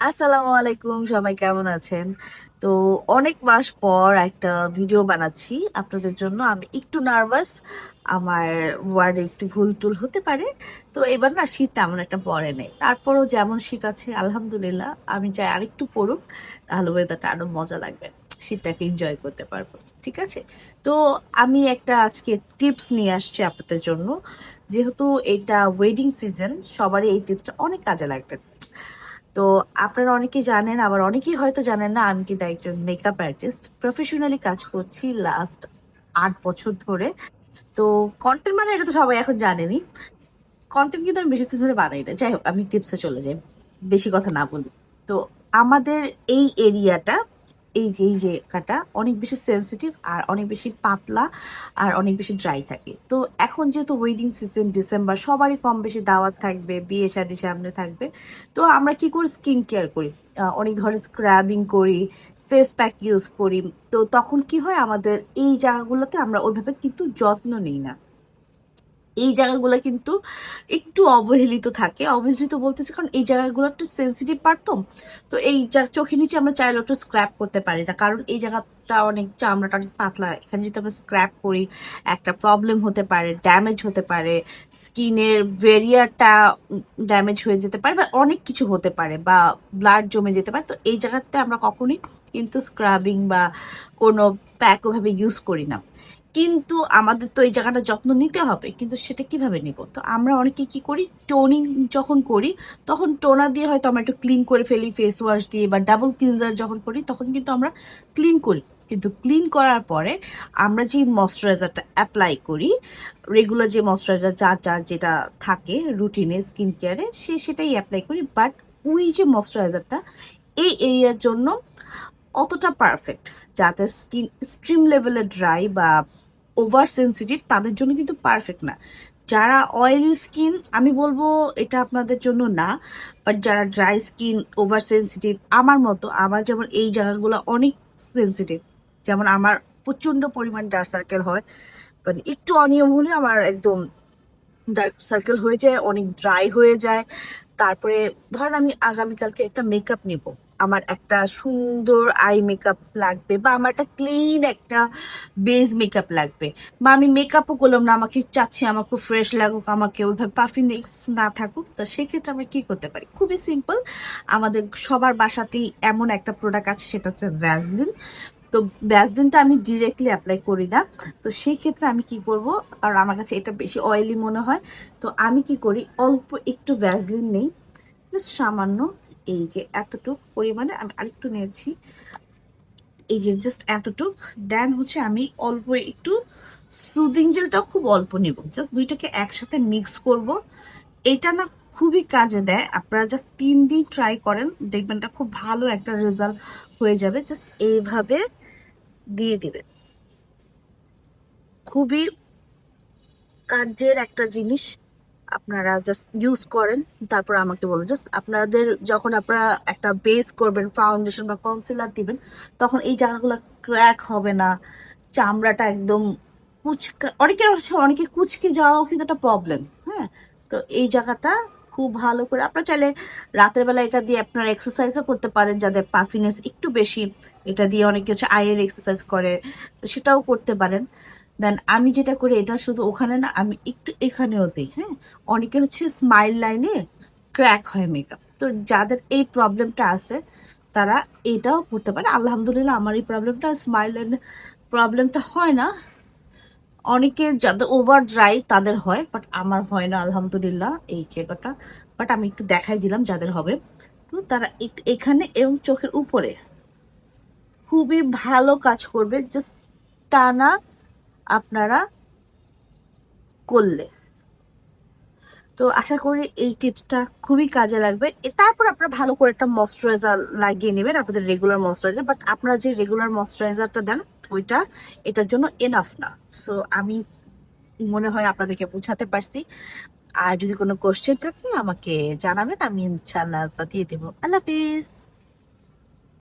আসসালামু আলাইকুম, সবাই কেমন আছেন? তো অনেক মাস পর একটা ভিডিও বানাচ্ছি আপনাদের জন্য। আমি একটু নার্ভাস, আমার ওয়ার্ডে একটু ভুল টুল হতে পারে। তো এবার না শীত তেমন একটা পড়ে নেই, তারপরও যেমন শীত আছে আলহামদুলিল্লাহ, আমি চাই আরেকটু পড়ুক, তাহলে ওয়েদারটা আরো মজা লাগবে, শীতটাকে এনজয় করতে পারবো। ঠিক আছে, তো আমি একটা আজকে টিপস নিয়ে আসছি আপনাদের জন্য। যেহেতু এটা ওয়েডিং সিজন, সবারই এই টিপসটা অনেক কাজে লাগবে। তো আপনারা অনেকেই জানেন, আবার অনেকেই হয়তো জানেন না, আমি কিন্তু একজন মেকআপ আর্টিস্ট, প্রফেশনালি কাজ করছি লাস্ট 8 বছর ধরে। তো কন্টেন্ট মানে এটা তো সবাই এখন জানেনি, কন্টেন্ট কিন্তু আমি বেশি দিন ধরে বানাই না। যাই হোক, আমি টিপসে চলে যাই, বেশি কথা না বলি। তো আমাদের এই এরিয়াটা, এই যে জায়গাটা অনেক বেশি সেনসিটিভ আর অনেক বেশি পাতলা আর অনেক বেশি ড্রাই থাকে। তো এখন যেহেতু ওয়েডিং সিজন, ডিসেম্বর, সবারই কম বেশি দাওয়াত থাকবে, বিয়ে শাদী সামনে থাকবে। তো আমরা কি করি, স্কিন কেয়ার করি, অনেক ধরনের স্ক্রাবিং করি, ফেস প্যাক ইউজ করি। তো তখন কি হয়, আমাদের এই জায়গাগুলোতে আমরা ওইভাবে কিন্তু যত্ন নিই না। এই জায়গাগুলো কিন্তু একটু অবহেলিত থাকে। অবহেলিত বলতেছি কারণ এই জায়গাগুলো একটু সেন্সিটিভ পার্ট। তো তো এই চোখের নিচে আমরা চাইলে একটু স্ক্র্যাপ করতে পারি না, কারণ এই জায়গাটা অনেক, চামড়াটা অনেক পাতলা। এখানে যদি আমরা স্ক্র্যাপ করি, একটা প্রবলেম হতে পারে, ড্যামেজ হতে পারে, স্কিনের ভেরিয়ারটা ড্যামেজ হয়ে যেতে পারে, বা অনেক কিছু হতে পারে, বা ব্লাড জমে যেতে পারে। তো এই জায়গাতে আমরা কখনোই কিন্তু স্ক্রাবিং বা কোনো প্যাক ওভাবে ইউজ করি না। কিন্তু আমাদের তো এই জায়গাটা যত্ন নিতে হবে, কিন্তু সেটা কিভাবে নিব? তো আমরা অনেকে কি করি, টোনিং যখন করি তখন টোনার দিয়ে হয়তো আমরা একটু ক্লিন করে ফেলি, ফেস ওয়াশ দিয়ে, বা ডাবল ক্লিনজার যখন করি তখন কিন্তু আমরা ক্লিন করি। কিন্তু ক্লিন করার পরে আমরা যে ময়শ্চারাইজারটা অ্যাপ্লাই করি, রেগুলার যে ময়শ্চারাইজার যার যার যেটা থাকে রুটিনে স্কিন কেয়ারে, সেটাই অ্যাপ্লাই করি। বাট ওই যে ময়শ্চারাইজারটা এই এরিয়ার জন্য অতটা পারফেক্ট, যাদের স্কিন এক্সট্রিম লেভেলে ড্রাই বা ওভার সেন্সিটিভ, তাদের জন্য কিন্তু পারফেক্ট না। যারা অয়েলি স্কিন, আমি বলবো এটা আপনাদের জন্য না। বাট যারা ড্রাই স্কিন, ওভার সেন্সিটিভ, আমার মতো, আমার যেমন এই জায়গাগুলো অনেক সেন্সিটিভ, যেমন আমার প্রচন্ড পরিমাণ ডার্ক সার্কেল হয়, মানে একটু অনিয়ম হলে আমার একদম ডার্ক সার্কেল হয়ে যায়, অনেক ড্রাই হয়ে যায়। তারপরে ধরেন আমি আগামীকালকে একটা মেকআপ নিব, আমার একটা সুন্দর আই মেকআপ লাগবে, বা আমার একটা ক্লিন একটা বেস মেকআপ লাগবে, বা আমি মেকআপও করলাম না, আমাকে চাচ্ছি আমার খুব ফ্রেশ লাগুক, আমাকে ওইভাবে পারফিউমনেস না থাকুক। তো সেক্ষেত্রে আমরা কি করতে পারি, খুবই সিম্পল। আমাদের সবার বাসাতেই এমন একটা প্রোডাক্ট আছে, সেটা হচ্ছে ভ্যাসলিন। তো ভ্যাসলিনটা আমি ডিরেক্টলি অ্যাপ্লাই করি না। তো সেই ক্ষেত্রে আমি কি করব, আর আমার কাছে এটা বেশি অয়েলি মনে হয়, তো আমি কি করি, অল্প একটু ভ্যাসলিন নেই, জাস্ট সামান্য, এই যে এতটুক পরিমাণে আমি আরেকটু নিয়েছি, এই যে জাস্ট এতটুক। দেন হচ্ছে আমি অল্প একটু সুদিং জেলটাও খুব অল্প নিব, জাস্ট দুইটাকে একসাথে মিক্স করব। এটা না খুবই কাজে দেয়, আপনারা জাস্ট 3 দিন ট্রাই করেন, দেখবেন এটা খুব ভালো একটা রেজাল্ট হয়ে যাবে। জাস্ট এইভাবে দিয়ে দিবেন, খুবই কাজের একটা জিনিস। আপনারা জাস্ট ইউজ করেন, তারপর আমাকে বলুন। জাস্ট আপনাদের যখন আপনারা একটা বেস করবেন, ফাউন্ডেশন বা কনসিলার দিবেন, তখন এই জায়গাগুলো ক্র্যাক হবে না, চামড়াটা একদম কুচকা, অনেকের হচ্ছে অনেকে কুচকে যাওয়াও কিন্তু একটা প্রবলেম। হ্যাঁ, তো এই জায়গাটা খুব ভালো করে আপনারা চাইলে রাতের বেলা এটা দিয়ে আপনারা এক্সারসাইজও করতে পারেন, যাদের পাফিনেস একটু বেশি, এটা দিয়ে অনেকে হচ্ছে আয়ের এক্সারসাইজ করে, তো সেটাও করতে পারেন। দেন আমি যেটা করি, এটা শুধু ওখানে না, আমি একটু এখানেও দিই। হ্যাঁ, অনেকের হচ্ছে স্মাইল লাইনে ক্র্যাক হয় মেকআপ, তো যাদের এই প্রবলেমটা আছে তারা এটাও করতে পারে। আলহামদুলিল্লাহ আমার এই প্রবলেমটা, স্মাইল লাইনে প্রবলেমটা হয় না। অনেকের যাদের ওভার ড্রাই তাদের হয়, বাট আমার হয় না আলহামদুলিল্লাহ এই কেকটা। বাট আমি একটু দেখাই দিলাম যাদের হবে। তো তারা এখানে এবং চোখের উপরে খুবই ভালো কাজ করবে, জাস্ট টানা আপনারা করলে। তো আশা করি এই টিপসটা খুবই কাজে লাগবে। তারপর আপনারা ভালো করে একটা ময়শ্চারাইজার লাগিয়ে নেবেন, আপনাদের রেগুলার ময়শ্চারাইজার। বাট আপনারা যে রেগুলার ময়শ্চারাইজারটা দেন, ওইটা এটার জন্য এনাফ না। সো আমি মনে হয় আপনাদেরকে বোঝাতে পারছি। আর যদি কোনো কোশ্চেন থাকে আমাকে জানাবেন, আমি ইনশাল্লাহ আনসার দিয়ে দেবো। আল্লাহ হাফিজ।